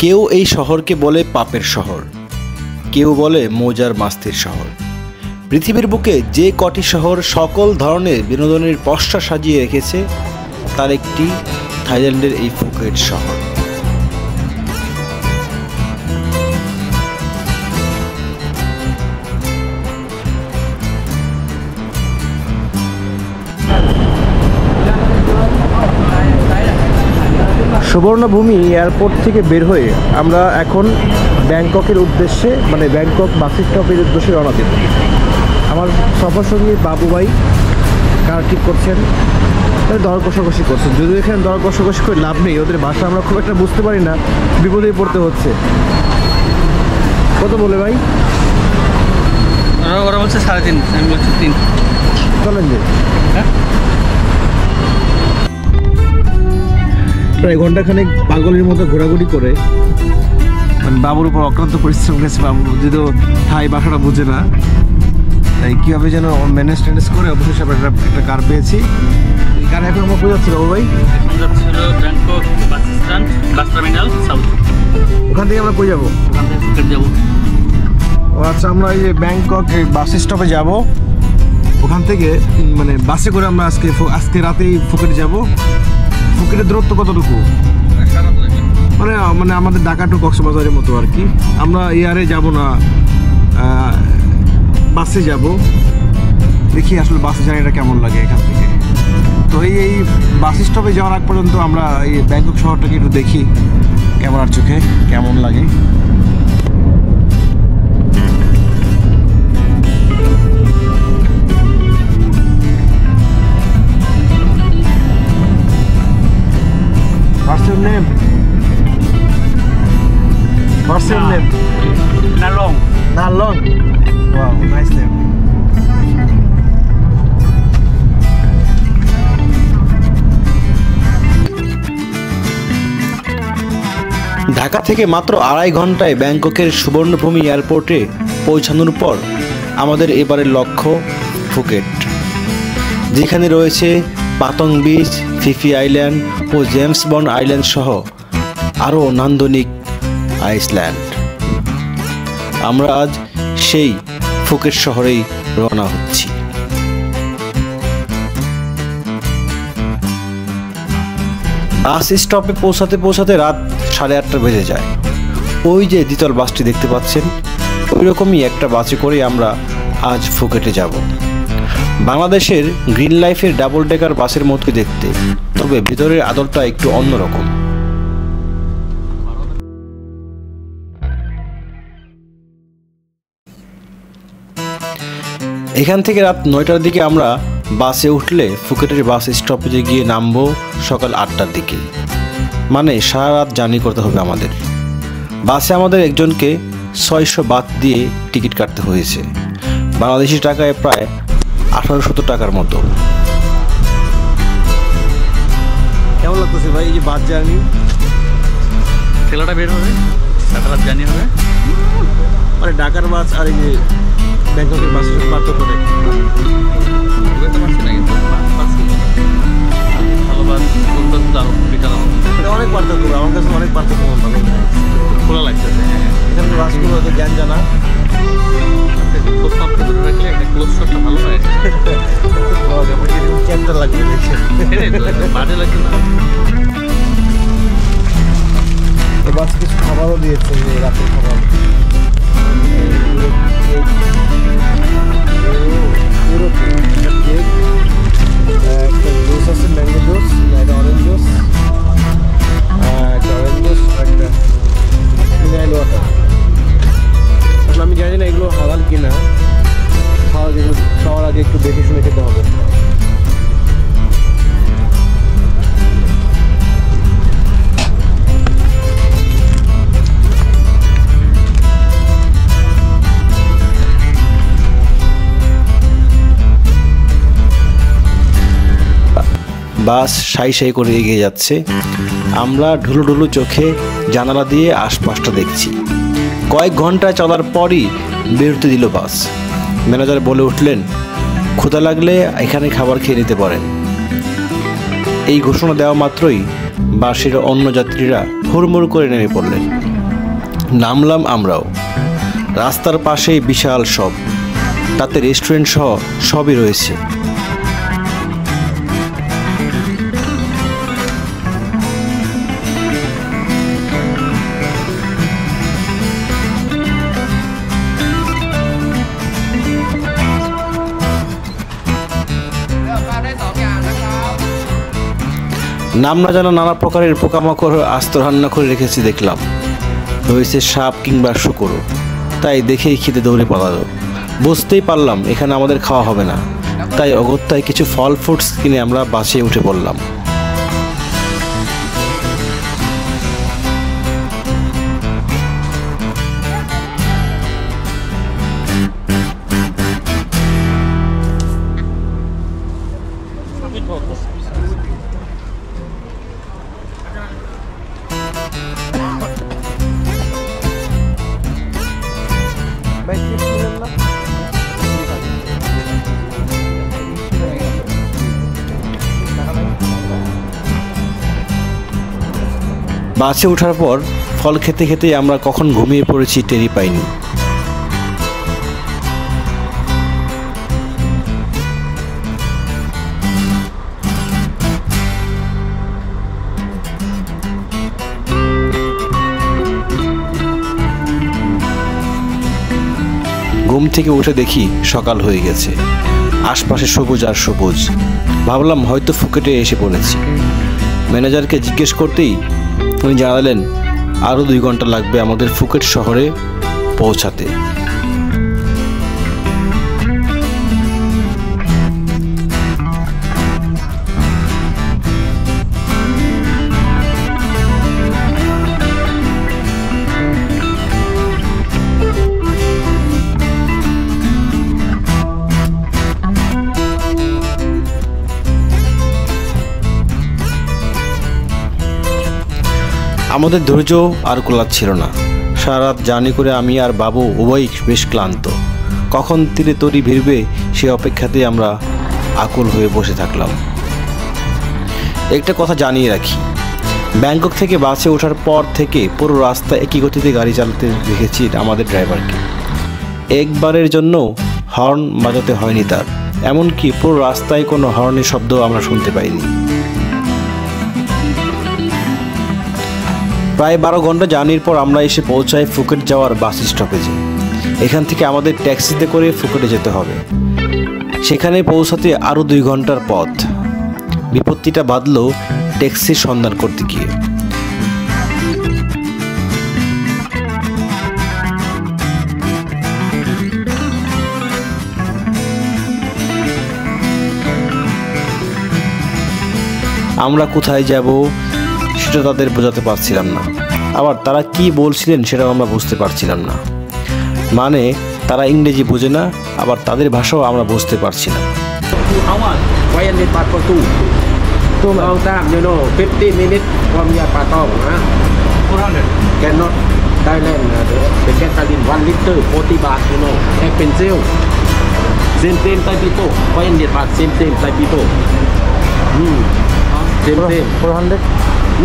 কেউ এই শহরকে বলে পাপের শহর, কেউ বলে মৌজার মাস্তির শহর। পৃথিবীর বুকে যে কটি শহর সকল ধরনের বিনোদনের পসরা সাজিয়ে রেখেছে তার একটি থাইল্যান্ডের এই ফুকেট শহর। সুবর্ণভূমি এয়ারপোর্ট থেকে বের হয়ে আমরা এখন ব্যাংককের উদ্দেশ্যে ব্যাংকক বাস স্টপের উদ্দেশ্যে রওনা দেব। আমার সফর সঙ্গী বাবু ভাই কার ঠিক করছেন, দর কষাকষি করছেন। যদিও এখানে দর কষাকষি করে লাভ নেই, ওদের ভাষা আমরা খুব একটা বুঝতে পারি না, বিপদে পড়তে হচ্ছে। কত বলে ভাই? ওরা বলছে 3.5, আমি বলছি 3। চলেন যে হ্যাঁ, প্রায় ঘন্টাখানেক পাগলের মতো ঘোরাঘুরি করে বাবুর উপর অক্লান্ত পরিশ্রম করেছে। বাবু যদিও থাই ভাষাটা বুঝে না, তাই কীভাবে যেন ম্যানেজ ট্যানেজ করে অবশেষে একটা কার পেয়েছি। এই কার এখন আমরা কোথায় যাচ্ছি বাবু ভাই? যাচ্ছিল Bangkok bus stand, bus terminal south. ওখান থেকে আমরা কই যাবো? ওখান থেকে ফুকেট যাবো। ও আচ্ছা, আমরা এই যে ব্যাংকক এই বাস স্টপে যাব, ওখান থেকে বাসে করে আমরা আজকে রাতেই ফুকেট যাব। ফুকেটের দূরত্ব কতটুকু? আমাদের ঢাকা টু কক্সবাজারের মতো আর কি। আমরা এয়ারে যাব না, বাসে যাব। দেখি আসলে বাসে জার্নিটা কেমন লাগে এখান থেকে। তো এই বাস স্টপে যাওয়ার আগ পর্যন্ত আমরা এই ব্যাংকক শহরটাকে একটু দেখি ক্যামেরার চোখে কেমন লাগে। What's your name? What's your name? Nalong. Nalong. Wow, nice name. Dhaka থেকে মাত্র 2.5 ঘন্টায় ব্যাংককের সুবর্ণভূমি এয়ারপোর্টে পৌঁছানোর পর আমাদের এবারের লক্ষ্য ফুকেট, যেখানে রয়েছে পাতং বিচ, ফিফি আইল্যান্ড ও জেমস বন্ড আইল্যান্ড সহ আরও নান্দনিক আইসল্যান্ড। আমরা আজ সেই ফুকেট শহরেই রওনা হচ্ছি। বাস স্টপে পৌঁছাতে রাত 8:30 বেজে যায়। ওই যে দ্বিতল বাসটি দেখতে পাচ্ছেন, ওই রকমই একটা বাসে করে আমরা আজ ফুকেটে যাব। বাংলাদেশের গ্রিন লাইফের ডাবল ডেকার বাসের মতোই দেখতে, তবে ভিতরের আদরটা একটু অন্যরকম। এখান থেকে রাত 9টার দিকে আমরা বাসে উঠলে ফুকেটের বাস স্টপেজে গিয়ে নামবো সকাল 8টার দিকে। সারা রাত জার্নি করতে হবে আমাদের। বাসে আমাদের একজনকে 600 বাত দিয়ে টিকিট কাটতে হয়েছে, বাংলাদেশি টাকায় প্রায় 1800 টাকার মতো। কেমন লাগতেছে ভাই এই যে বাস জার্নি? ঠেলাটা বের হবে, সারা রাত জার্নি হবে। ঢাকার বাস আর এই যে ব্যাংককের বাসের পার্থক্য নেই। বুঝতে পারছি না, কিন্তু ভালো বাস আরো বিকাল অনেক পার্থক্য, আমার কাছে অনেক পার্থক্য খোলা লাগছে। এখানে বাসগুলো হয়তো জ্ঞান জানা ধরে রাখলে একটা ক্লোজ শটটা ভালো হয়। ক্যাপটা লাগবে, বাজে লাগছে না। বাস কিছু খাবারও দিয়েছে, রাতের খাবার। একটা জুস আছে, ম্যাঙ্গো জুস, একটা অরেঞ্জ জুস, একটা মিনারেল ওয়াটার। আমি জানি না এগুলো হালাল কিনা, খাওয়ার আগে একটু দেখে শুনে খেতে হবে। বাস সাই সাই করে এগিয়ে যাচ্ছে। আমরা ঢুলু ঢুলু চোখে জানালা দিয়ে আশপাশটা দেখছি। কয়েক ঘন্টা চলার পরই বেরোতে দিল বাস। ম্যানেজার বলে উঠলেন, ক্ষুধা লাগলে এখানে খাবার খেয়ে নিতে পারেন। এই ঘোষণা দেওয়া মাত্রই বাসের অন্য যাত্রীরা হুড়মুড় করে নেমে পড়লেন। নামলাম আমরাও। রাস্তার পাশেই বিশাল সব, তাতে রেস্টুরেন্ট সহ সবই রয়েছে। নাম না জানা নানা প্রকারের পোকামাকড় আস্ত রান্না করে রেখেছি দেখলাম। রয়েছে সাপ কিংবা শূকরও, তাই দেখেই খেতে দৌড়ে পালালো। বুঝতেই পারলাম এখানে আমাদের খাওয়া হবে না, তাই অগত্যায় কিছু ফল ফ্রুটস কিনে আমরা বাসে উঠে পড়লাম। বাসে ওঠার পর ফল খেতে খেতে আমরা কখন ঘুমিয়ে পড়েছি টেরই পাইনি। ঘুম থেকে উঠে দেখি সকাল হয়ে গেছে, আশপাশে সবুজ আর সবুজ। ভাবলাম হয়তো ফুকেটে এসে পড়েছি। ম্যানেজারকে জিজ্ঞেস করতেই উনি জানালেন আরও 2 ঘন্টা লাগবে আমাদের ফুকেট শহরে পৌঁছাতে। আমাদের ধৈর্য আর কুলাচ্ছিল না। সারা রাত জার্নি করে আমি আর বাবু উভয়ই বেশ ক্লান্ত। কখন তীরে তরি ভিড়বে সে অপেক্ষাতেই আমরা আকুল হয়ে বসে থাকলাম। একটা কথা জানিয়ে রাখি, ব্যাংকক থেকে বাসে ওঠার পর থেকে পুরো রাস্তা একই গতিতে গাড়ি চালাতে দেখেছি আমাদের ড্রাইভারকে। একবারের জন্য হর্ন বাজাতে হয়নি তার, এমনকি পুরো রাস্তায় কোনো হর্নের শব্দ আমরা শুনতে পাইনি। প্রায় 12 ঘন্টা জার্নির পর আমরা এসে পৌঁছাই ফুকেট যাওয়ার বাস স্টপেজে। এখান থেকে আমাদের ট্যাক্সিতে করে ফুকেটে যেতে হবে। সেখানে পৌঁছাতে আরও 2 ঘন্টার পথ। বিপত্তিটা বাঁধল ট্যাক্সির সন্ধান করতে গিয়ে। আমরা কোথায় যাব সেটা তাদের বোঝাতে পারছিলাম না, আবার তারা কি বলছিলেন সেটাও আমরা বুঝতে পারছিলাম না। মানে তারা ইংরেজি বোঝে না, আবার তাদের ভাষাও আমরা বুঝতে পারছি না।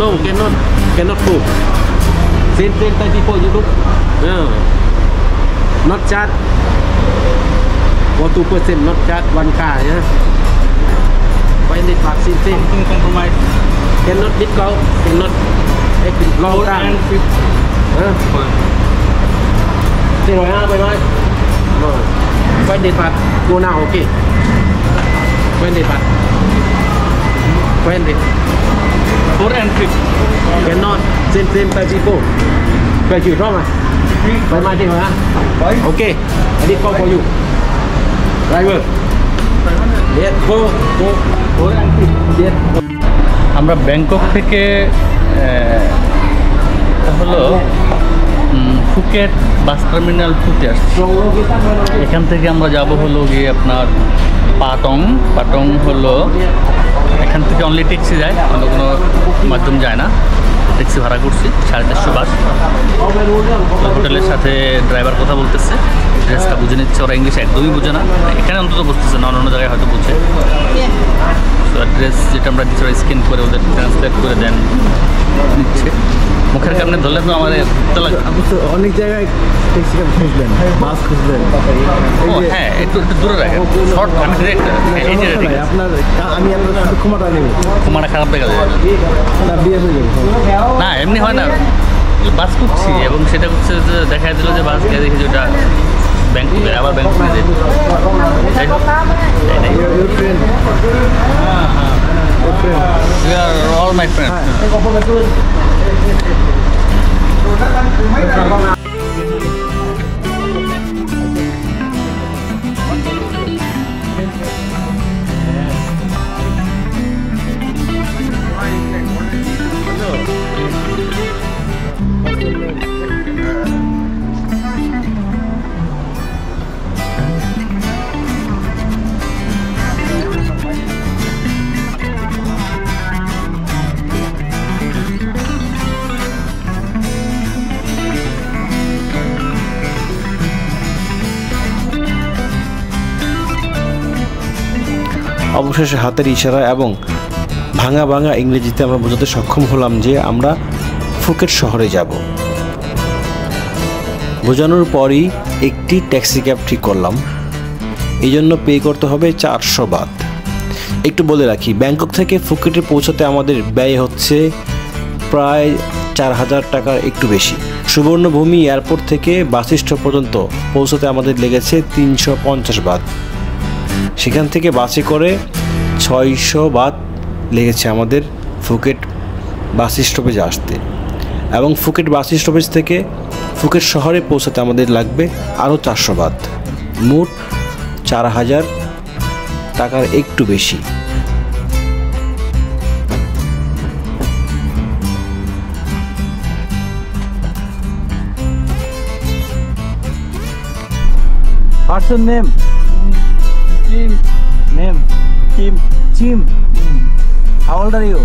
No, cannot cook. Same Thai people you look. Not charge. For 2% not charge 1 car. Yeah. Why need baht same? Compromise. Cannot discount. Cannot. Long time. Thế rồi ha, bye bye. Why need baht? Go now, okay. Why need baht? Why need? 4 and 5. Cannot. Same Thai people. Phải chịu không à? Bye bye thế rồi ha. Okay. I did call for you. Driver. Yes, go. 4 and 5. Yes. আমরা Bangkok থেকে হলো Phuket bus terminal 2-তে আসছি। এখান থেকে আমরা যাব হলো গিয়ে আপনার পাটং হলো এখান থেকে অনলি ট্যাক্সি যায়, অন্য কোনো মাধ্যম যায় না। ট্যাক্সি ভাড়া করছি 450 বাস। হোটেলের সাথে ড্রাইভার কথা বলতেছে, ড্রেসটা বুঝে নিচ্ছে। ওরা ইংলিশ একদমই বুঝে না, এখানে অন্তত বুঝতেছে না, অন্য জায়গায় হয়তো বুঝে। তো অ্যাড্রেস যেটা আমরা দিচ্ছি ওরা স্ক্যান করে ওদের ট্রান্সলেট করে দেন নিচ্ছে। মুখের কারণে ধরলে তো আমার আপনি তো অনেক জায়গায় ট্যাক্সি ক্যাব খুঁজলেন, বাস খুঁজলেন। হ্যাঁ, একটু দূরে রাখেন, শর্ট আমি ডিরেক্ট আপনার আমি আপনার শুধু ক্ষমাটা নেব, ক্ষমাটা খারাপ দেখা যায় না বিয়ে হয়ে যাবে না, এমনি হয় না। বাস খুঁজছি এবং সেটা হচ্ছে যে দেখা দিল যে বাস গিয়ে দেখি যে ওটা ব্যাংককে, আবার ব্যাংককে যেত। We are all my friends. অবশেষে হাতের ইশারা এবং ভাঙা ভাঙা ইংরেজিতে আমরা বোঝাতে সক্ষম হলাম যে আমরা ফুকেট শহরে যাব। বোঝানোর পরই একটি ট্যাক্সি ক্যাব ঠিক করলাম। এই জন্য পে করতে হবে 400 বাত। একটু বলে রাখি, ব্যাংকক থেকে ফুকেটে পৌঁছাতে আমাদের ব্যয় হচ্ছে প্রায় 4000 টাকার একটু বেশি। সুবর্ণভূমি এয়ারপোর্ট থেকে বাস স্টপ পর্যন্ত পৌঁছাতে আমাদের লেগেছে 350 বাত। সেখান থেকে বাসে করে 600 বাত লেগেছে আমাদের ফুকেট বাস স্টপেজে আসতে, এবং ফুকেট বাস স্টপেজ থেকে ফুকেট শহরে পৌঁছাতে আমাদের লাগবে আরও 400 বাত। মোট 4000 টাকার একটু বেশি। What's your name? Kim. Name? Kim. Chim. How old are you?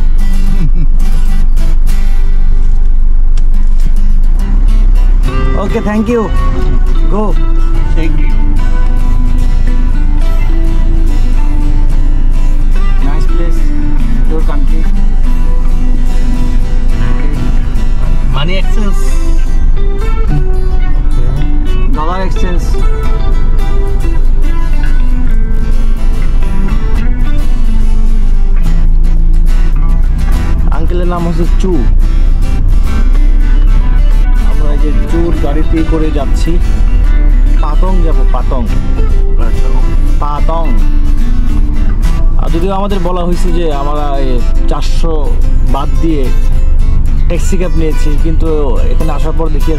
Okay, thank you. Go. Thank you. Nice place. Your country. Money exchange. Dollar exchange. আঙ্কেলের নাম হচ্ছে চু। আমরা এই যে চুর গাড়িতে করে যাচ্ছি, পাতং যাব, পাতং পাতং। আর যদিও আমাদের বলা হয়েছে যে আমরা 400 বাদ দিয়ে ট্যাক্সি ক্যাব নিয়েছি, কিন্তু এখানে আসার পর দেখি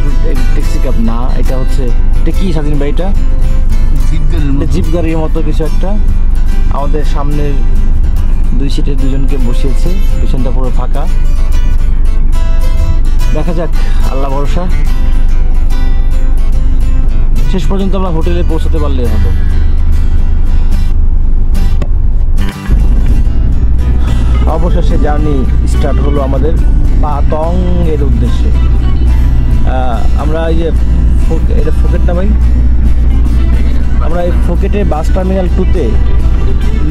ট্যাক্সি ক্যাব না, এটা হচ্ছে এটা কি স্বাধীন ভাই, এটা জিপ গাড়ির মতো কিছু একটা। আমাদের সামনের 2 সিটে 2জনকে বসিয়েছে, পেছনটা পুরো ফাঁকা। দেখা যাক, আল্লাহ ভরসা। শেষ পর্যন্ত আমরা হোটেলে পৌঁছাতে পারলেই হতো। অবশেষে জার্নি স্টার্ট হলো আমাদের পাতং এর উদ্দেশ্যে। আমরা এই যে এটা ফুকেট না ভাই, আমরা এই ফুকেটে বাস টার্মিনাল 2-তে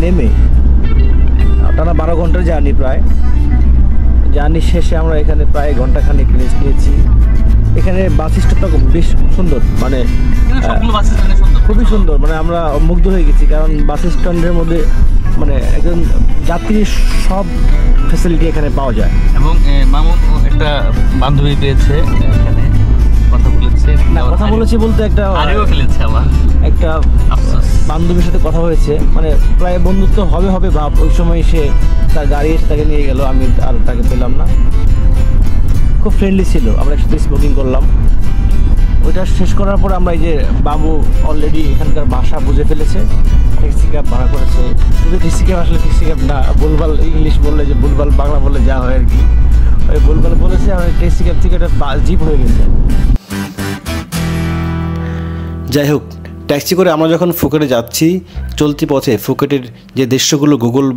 নেমে টানা 12 ঘন্টার জার্নি, প্রায় জার্নি শেষে আমরা এখানে প্রায় ঘন্টাখানেক রেস্ট নিয়েছি। এখানে বাস স্টপটা বেশ সুন্দর, মানে খুবই সুন্দর, মানে আমরা মুগ্ধ হয়ে গেছি। কারণ বাস স্ট্যান্ডের মধ্যে মানে একজন যাত্রীর সব ফ্যাসিলিটি এখানে পাওয়া যায়। এবং মামুন একটা বান্ধবী পেয়েছে, এখানে কথা বলেছে, কথা বলেছি বলতে একটা আরেও ফেলেছে আমার একটা বান্ধবীর সাথে কথা হয়েছে, মানে প্রায় বন্ধুত্ব হবে ভাব। ওই সময় সে তার গাড়ি এসে তাকে নিয়ে গেল, আমি আর তাকে পেলাম না। খুব ফ্রেন্ডলি ছিল, আমরা একসাথে স্মোকিং করলাম। ওইটা শেষ করার পর আমরা এই যে বাবু অলরেডি এখানকার ভাষা বুঝে ফেলেছে, ট্যাক্সি ক্যাব ভাড়া করেছে। কিন্তু ট্যাক্সি ক্যাব আসলে ট্যাক্সি ক্যাব না, ভুলভাল ইংলিশ বললে যে ভুলভাল বাংলা বললে যা হয় আর কি, ওই ভুলভাল বলেছে। আমার ট্যাক্সি ক্যাব থেকে একটা জিপ হয়ে গেছে। যাই হোক, ট্যাক্সি করে আমরা যখন ফুকেটে যাচ্ছি, চলতি পথে ফুকেটের যে দৃশ্যগুলো গুগল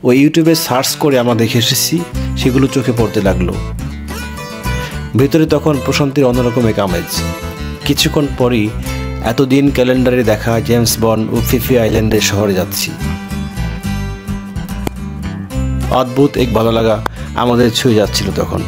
ও ইউটিউবে সার্চ করে আমরা দেখে এসেছি, সেগুলো চোখে পড়তে লাগলো। ভেতরে তখন প্রশান্তির অন্যরকম এক আমেজ। কিছুক্ষণ পরই এতদিন ক্যালেন্ডারে দেখা জেমস বন্ড ও ফিফি আইল্যান্ডের শহরে যাচ্ছি। অদ্ভুত এক ভালো লাগা আমাদের ছুঁয়ে যাচ্ছিল তখন।